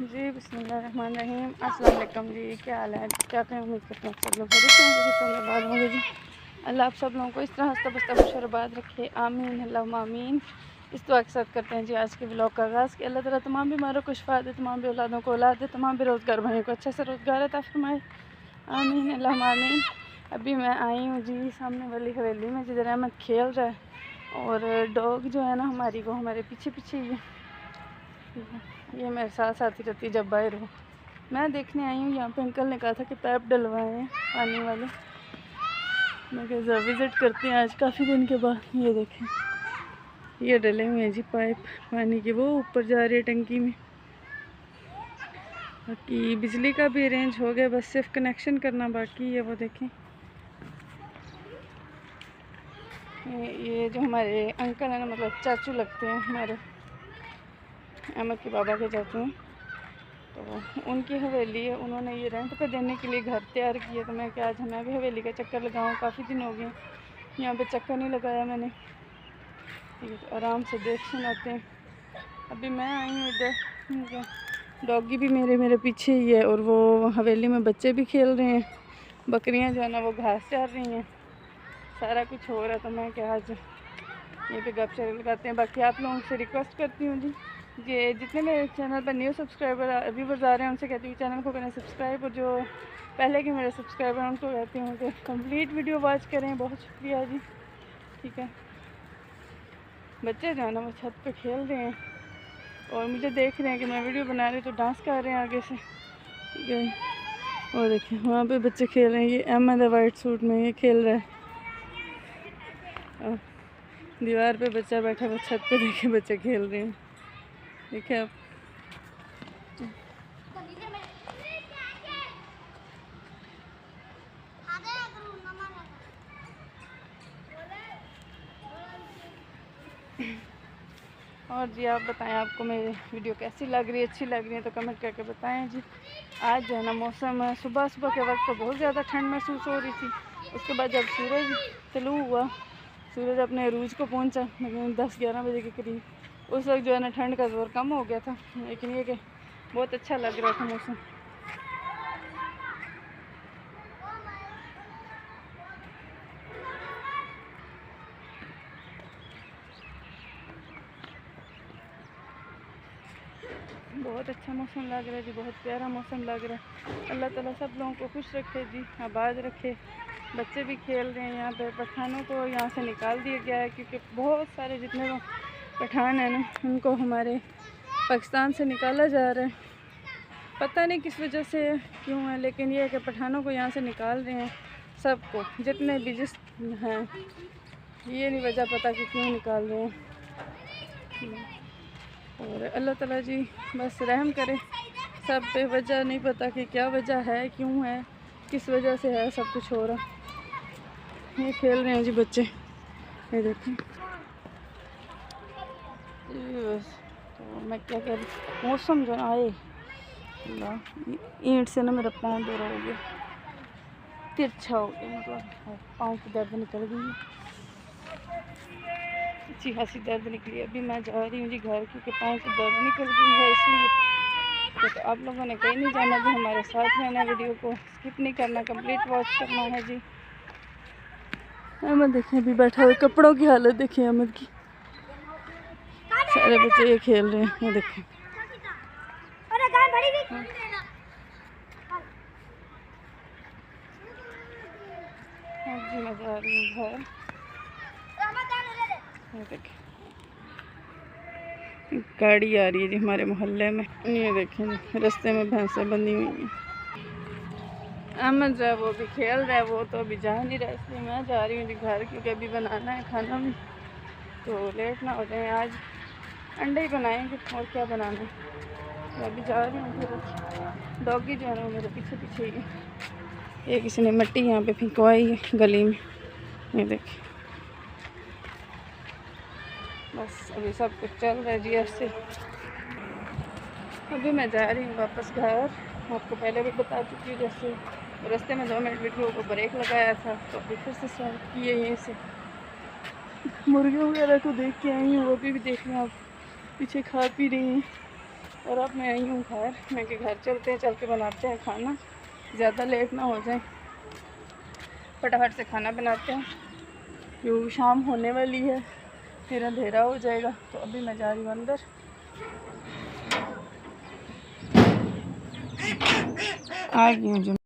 जी बिस्मिल्लाहिर्रहमानिर्रहीम। अस्सलाम वालेकुम जी, क्या हाल है? क्या कहें, उम्मीद करते हैं सब लोग बड़े बाद होंगे जी। अल्लाह आप सब लोगों को इस तरह हंसता बसता खुश और आबाद रखे, आमीन अल्लाहुम्मा आमीन। इस दुआ के साथ करते हैं जी आज के व्लॉग का आगाज़ कि अल्लाह ताला तमाम बीमारों को शिफा दे, तमाम औलादों को औलाद दे, तमाम बेरोज़गार भाइयों को अच्छे से रोज़गार अता फरमाए, आमीन अल्लाहुम्मा आमीन। अभी मैं आई हूँ जी सामने वाली हवेली में जिधर अहमद खेल रहा है और डॉग जो है ना हमारी, वो हमारे पीछे पीछे ही है। ये मेरे साथ साथ ही रहती है जब बाहर हो। मैं देखने आई हूँ, यहाँ पे अंकल ने कहा था कि पाइप डलवाए हैं पानी वाले। मैं कहा विज़िट करते हैं आज काफ़ी दिन के बाद। ये देखें, ये डले हुए हैं जी पाइप पानी के, वो ऊपर जा रही है टंकी में। बाकी बिजली का भी अरेंज हो गया, बस सिर्फ कनेक्शन करना बाकी है। वो देखें, ये जो हमारे अंकल हैं ना, मतलब चाचू लगते हैं हमारे, अहमद के बाबा के चाचू हैं, तो उनकी हवेली है। उन्होंने ये रेंट पे देने के लिए घर तैयार किया, तो मैं क्या आज मैं भी हवेली का चक्कर लगाऊं, काफ़ी दिन हो गए यहाँ पे चक्कर नहीं लगाया मैंने। ठीक है, तो आराम से देख सुनाते हैं। अभी मैं आई हूँ इधर, डॉगी भी मेरे पीछे ही है और वो हवेली में बच्चे भी खेल रहे हैं, बकरियाँ जो है ना वो घास चार रही हैं, सारा कुछ हो रहा है। तो मैं क्या आज यहीं पे गपशप लगाते हैं। बाकी आप लोगों से रिक्वेस्ट करती हूँ जी, ये जितने मेरे चैनल पर न्यू सब्सक्राइबर व्यूवर्स आ रहे हैं उनसे कहती हूँ चैनल को करें सब्सक्राइब, और जो पहले के मेरे सब्सक्राइबर हैं उनको कहती हूँ कि कंप्लीट वीडियो वॉच करें। बहुत शुक्रिया जी। ठीक है, बच्चे जो है ना वो छत पे खेल रहे हैं और मुझे देख रहे हैं कि मैं वीडियो बना रही तो डांस कर रहे हैं आगे से। ठीक है, और देखिए वहाँ पे बच्चे खेल रहे हैं। ये अहमद है वाइट सूट में, ये खेल रहा है। और दीवार पे बच्चा बैठा हुआ, छत पे देखे बच्चे खेल रहे हैं। देखिए आप, और जी आप बताएं आपको मेरी वीडियो कैसी लग रही है, अच्छी लग रही है तो कमेंट करके बताएं जी। आज जो है ना मौसम, सुबह सुबह के वक्त तो बहुत ज़्यादा ठंड महसूस हो रही थी, उसके बाद जब सूरज तलू हुआ, सूरज अपने अरूज को पहुंचा लेकिन 10-11 बजे के करीब, उस वक्त जो है ना ठंड का ज़ोर कम हो गया था। लेकिन ये कि बहुत अच्छा लग रहा था मौसम। बहुत अच्छा मौसम लग रहा है जी, बहुत प्यारा मौसम लग रहा है। अल्लाह ताला सब लोगों को खुश रखे जी, आबाद रखे। बच्चे भी खेल रहे हैं यहाँ पे। पठानों को यहाँ से निकाल दिया गया है क्योंकि बहुत सारे जितने पठान हैं ना उनको हमारे पाकिस्तान से निकाला जा रहा है। पता नहीं किस वजह से क्यों है, लेकिन ये है कि पठानों को यहाँ से निकाल रहे हैं सबको, जितने भी जिस हैं। ये नहीं वजह पता कि क्यों निकाल रहे हैं। और अल्लाह ताला जी बस रहम करे सब पे। वजह नहीं पता कि क्या वजह है, क्यों है, किस वजह से है सब कुछ हो रहा। ये खेल रहे हैं जी बच्चे, ये देखें। बस तो मैं क्या कह रही, मौसम जो आए ईंट से ना मेरा पाँव दौरा हो गया, तिरछा हो गया, मतलब पाँव की दर्द निकल गई, अच्छी खासी दर्द निकली। अभी मैं जा रही हूँ जी घर, क्योंकि पाँव की दर्द निकल गई है इसलिए। तो आप लोगों ने कहीं नहीं जाना जी, हमारे साथ रहना, वीडियो को स्किप नहीं करना, कंप्लीट वॉच करना है जी। अहमद देखें अभी बैठा हुआ, कपड़ों की हालत देखिए अहमद की, सारे बच्चे ये खेल रहे हैं, ये देखें। जी मैं जा रही हूँ घर, ये देखें गाड़ी आ रही है जी हमारे मोहल्ले में। ये देखें रास्ते में भैंसें बंधी हुई हैं। अहमद जो है वो भी खेल रहा है, वो तो अभी जा नहीं रहा, इसलिए मैं जा रही हूँ जी घर, क्योंकि अभी बनाना है खाना भी, तो लेट ना हो जाए। आज अंडे ही बनाएंगे और क्या बनाना है। तो अभी जा रही हूँ फिर। डॉगी जो है ना मेरे पीछे पीछे ही है। ये किसी ने मिट्टी यहाँ पे फेंकवाई है गली में, ये देखिए। बस अभी सब कुछ चल रहा है जी ऐसे। अभी मैं जा रही हूँ वापस घर। आपको पहले भी बता चुकी हूँ, जैसे रास्ते में 2 मिनट वीडियो को ब्रेक लगाया था, तो अभी फिर से स्टार्ट किए यहीं से। मुर्गे वगैरह को देख के आई हूँ, वो भी देख रहे हैं आप, पीछे खा पी रही हैं। और अब मैं आई हूँ घर। मैं के घर चलते हैं, चल के बनाते हैं खाना, ज़्यादा लेट ना हो जाए, फटाफट से खाना बनाते हैं क्योंकि शाम होने वाली है, फिर अंधेरा हो जाएगा। तो अभी मैं जा रही हूँ अंदर। आ गई हूँ।